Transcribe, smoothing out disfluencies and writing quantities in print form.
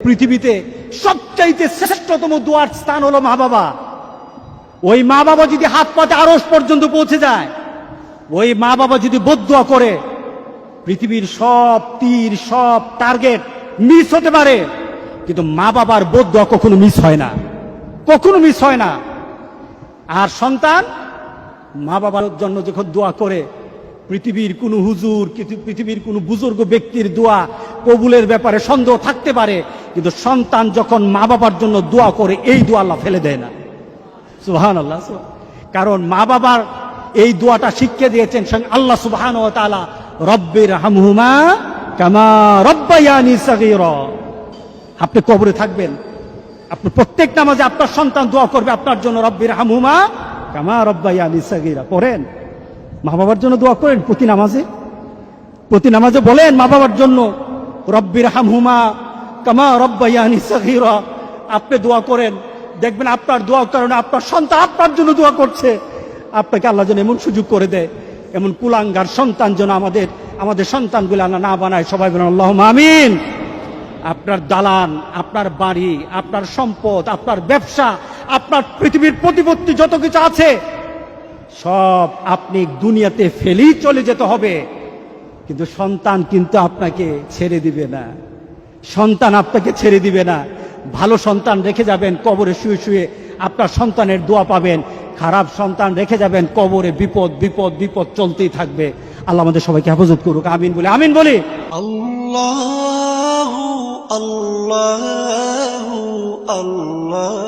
পৃথিবীতে সবচাইতে শ্রেষ্ঠতম দোয়ার স্থান হলো মা বাবা। ওই মা বাবা যদি হাত পাতে আরশ পর্যন্ত পৌঁছে যায়, ওই মা বাবা যদি বদদুয়া করে, পৃথিবীর সব তীর সব টার্গেট মিস হতে পারে, কিন্তু মা বাবার বদদুয়া কখনো মিস হয় না, কখনো মিস হয় না। আর সন্তান মা বাবার জন্য যখন দোয়া করে, পৃথিবীর কোন হুজুর, পৃথিবীর কোন বুজুর্গ ব্যক্তির দোয়া কবুলের ব্যাপারে সন্দেহ থাকতে পারে, কিন্তু সন্তান যখন মা বাবার জন্য দোয়া করে, এই দোয়া আল্লাহ ফেলে দেয় না। সুবহানাল্লাহ। কারণ মা বাবার এই দোয়াটা শিক্ষা দিয়েছেন আল্লাহ সুবহানাহু ওয়া তাআলা, রব্বির হামহুমা কামা রব্বায়ানি সাগীরা। আপনি কবরে থাকবেন, আপনি প্রত্যেক নামাজে আপনার সন্তান দোয়া করবে আপনার জন্য, রব্বির হামহুমা কামা রব্বায়ানি সাগীরা। পড়েন, মা বাবার জন্য দোয়া করেন প্রতি নামাজে বলেন মা বাবার জন্য, রব্বির হামহুমা কামা রব্বায়ানি সাগীরা। আপনি দোয়া করেন, দেখবেন আপনার দোয়ার কারণে আপনার সন্তান আপনার জন্য দোয়া করছে। আপনাকে আল্লাহ যেন এমন সুযোগ করে দেয়, এমন কুলাঙ্গার সন্তান যেন আমাদের সন্তানগুলো না বানায়। সবাই বলেন আল্লাহুম্মা আমিন। আপনার দালান, আপনার বাড়ি, আপনার সম্পদ, আপনার ব্যবসা, আপনার পৃথিবীর প্রতিপত্তি যত কিছু আছে, সব আপনি দুনিয়াতে ফেলেই চলে যেতে হবে, কিন্তু সন্তান কিন্তু আপনাকে ছেড়ে দিবে না। সন্তান আপনাকে ছেড়ে দিবে না। ভালো সন্তান রেখে যাবেন, কবরে শুয়ে শুয়ে আপনার সন্তানের দোয়া পাবেন। খারাপ সন্তান রেখে যাবেন, কবরে বিপদ বিপদ বিপদ চলতেই থাকবে। আল্লাহ আমাদের সবাইকে হেফাজত করুক। আমিন বলি, আমিন বলি। আল্লাহু আল্লাহু আল্লাহ।